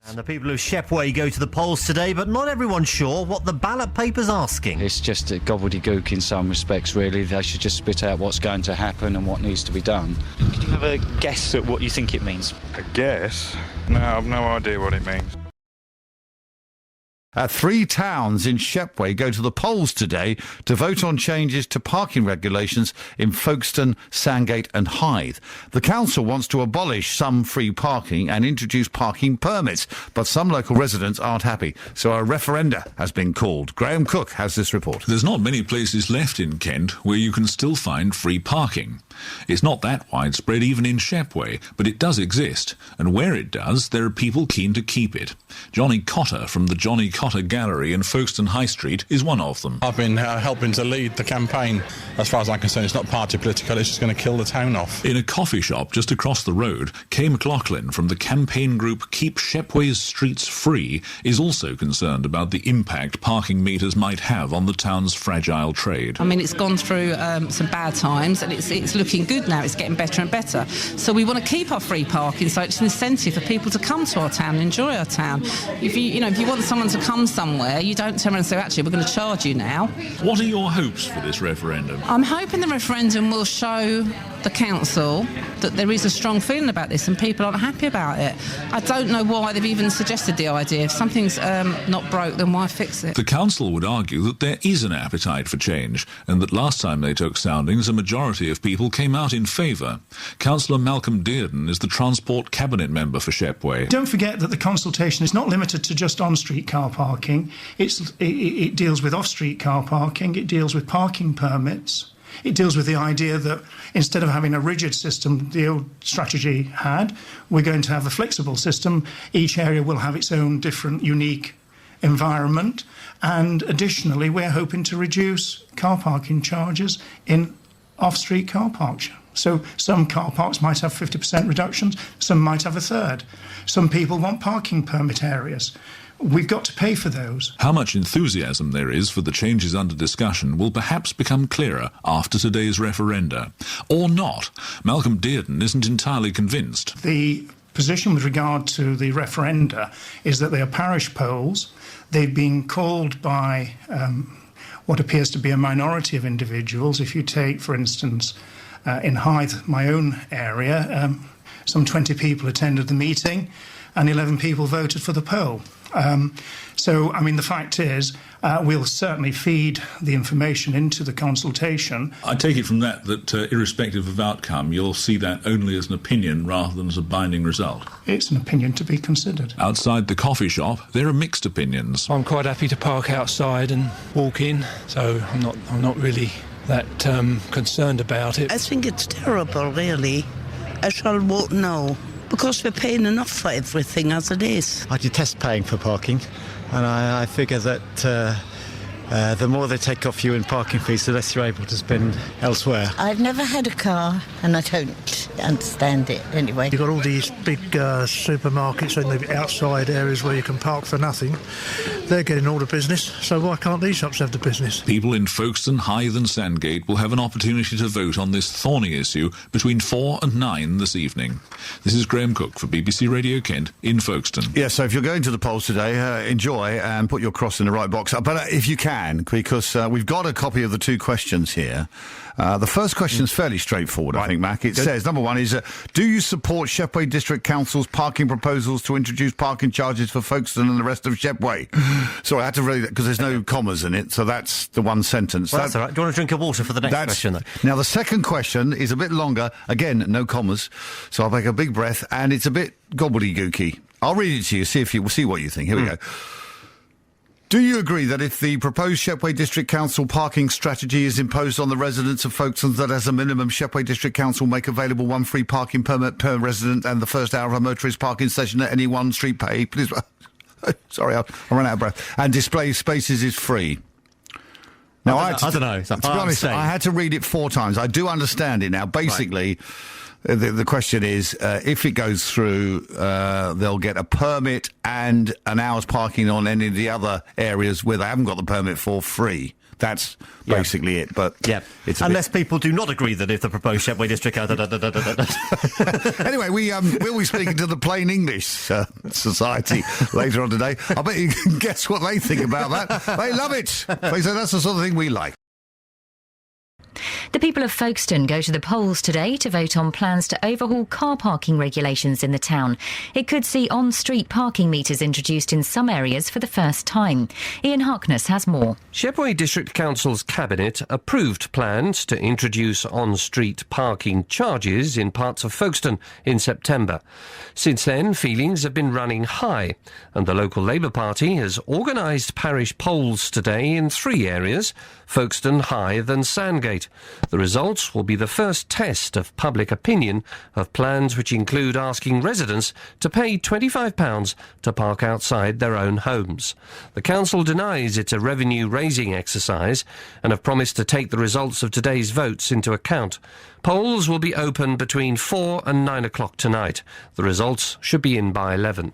And the people of Shepway go to the polls today, but not everyone's sure what the ballot paper's asking. It's just a gobbledygook in some respects, really. They should just spit out what's going to happen and what needs to be done. Could you have a guess at what you think it means? A guess? No, I've no idea what it means. 3 towns in Shepway go to the polls today to vote on changes to parking regulations in Folkestone, Sandgate and Hythe. The council wants to abolish some free parking and introduce parking permits, but some local residents aren't happy. So a referenda has been called. Graham Cook has this report. There's not many places left in Kent where you can still find free parking. It's not that widespread even in Shepway, but it does exist, and where it does, there are people keen to keep it. Johnny Cotter from the Johnny Cotter Gallery in Folkestone High Street is one of them. I've been helping to lead the campaign. As far as I'm concerned, it's not party political, it's just going to kill the town off. In a coffee shop just across the road, Kay McLaughlin from the campaign group Keep Shepway's Streets Free is also concerned about the impact parking meters might have on the town's fragile trade. I mean, it's gone through some bad times and it's looking good now. It's getting better and better. So we want to keep our free parking, so it's an incentive for people to come to our town and enjoy our town. If you want someone to come somewhere, you don't turn around and say, actually, we're going to charge you now. What are your hopes for this referendum? I'm hoping the referendum will show the council that there is a strong feeling about this and people aren't happy about it. I don't know why they've even suggested the idea. If something's not broke, then why fix it? The council would argue that there is an appetite for change and that last time they took soundings, a majority of people came out in favour. Councillor Malcolm Dearden is the Transport Cabinet member for Shepway. Don't forget that the consultation is not limited to just on-street car parking. It deals with off-street car parking. It deals with parking permits. It deals with the idea that instead of having a rigid system the old strategy had, we're going to have a flexible system. Each area will have its own different, unique environment. And additionally, we're hoping to reduce car parking charges in off-street car parks. So some car parks might have 50% reductions, some might have a third. Some people want parking permit areas. We've got to pay for those. How much enthusiasm there is for the changes under discussion will perhaps become clearer after today's referenda. Or not. Malcolm Dearden isn't entirely convinced. The position with regard to the referenda is that they are parish polls. They've been called by what appears to be a minority of individuals. If you take, for instance, in Hythe, my own area, some 20 people attended the meeting and 11 people voted for the poll. So, I mean, the fact is, we'll certainly feed the information into the consultation. I take it from that irrespective of outcome, you'll see that only as an opinion rather than as a binding result. It's an opinion to be considered. Outside the coffee shop, there are mixed opinions. I'm quite happy to park outside and walk in, so I'm not really that concerned about it. I think it's terrible, really. I shall vote no, because we're paying enough for everything as it is. I detest paying for parking, and I figure that the more they take off you in parking fees, the less you're able to spend elsewhere. I've never had a car, and I don't understand it anyway. You've got all these big supermarkets in the outside areas where you can park for nothing. They're getting all the business, so why can't these shops have the business? People in Folkestone, Hythe and Sandgate will have an opportunity to vote on this thorny issue between 4 and 9 this evening. This is Graham Cook for BBC Radio Kent in Folkestone. Yeah, so if you're going to the polls today, enjoy and put your cross in the right box. But if you can, because we've got a copy of the 2 questions here. The first question is fairly straightforward, right. I think, Mac. It says, number 1 is, do you support Shepway District Council's parking proposals to introduce parking charges for Folkestone and the rest of Shepway? Sorry, I had to read that because there's no commas in it, so that's the one sentence. Well, that's all right. Do you want a drink of water for the next question, though? Now, the second question is a bit longer. Again, no commas, so I'll take a big breath, and it's a bit gobbledygooky. I'll read it to you, we'll see what you think. Here we go. Do you agree that if the proposed Shepway District Council parking strategy is imposed on the residents of Folkestone, that as a minimum Shepway District Council make available 1 free parking permit per resident and the first hour of a motorist parking station at any one street pay? Please, sorry, I ran out of breath. And display spaces is free. Now, I don't know. To be honest, I had to read it 4 times. I do understand it now. Basically... Right. The question is, if it goes through, they'll get a permit and an hour's parking on any of the other areas where they haven't got the permit for free. That's basically it. But it's unless people do not agree that if the proposed Shepway district... Anyway, we'll be speaking to the Plain English Society later on today. I bet you can guess what they think about that. They love it. They say that's the sort of thing we like. The people of Folkestone go to the polls today to vote on plans to overhaul car parking regulations in the town. It could see on-street parking meters introduced in some areas for the first time. Ian Harkness has more. Shepway District Council's cabinet approved plans to introduce on-street parking charges in parts of Folkestone in September. Since then, feelings have been running high, and the local Labour Party has organised parish polls today in 3 areas: Folkestone, Hythe and Sandgate. The results will be the first test of public opinion of plans which include asking residents to pay £25 to park outside their own homes. The council denies it's a revenue-raising exercise and have promised to take the results of today's votes into account. Polls will be open between 4 and 9 o'clock tonight. The results should be in by 11.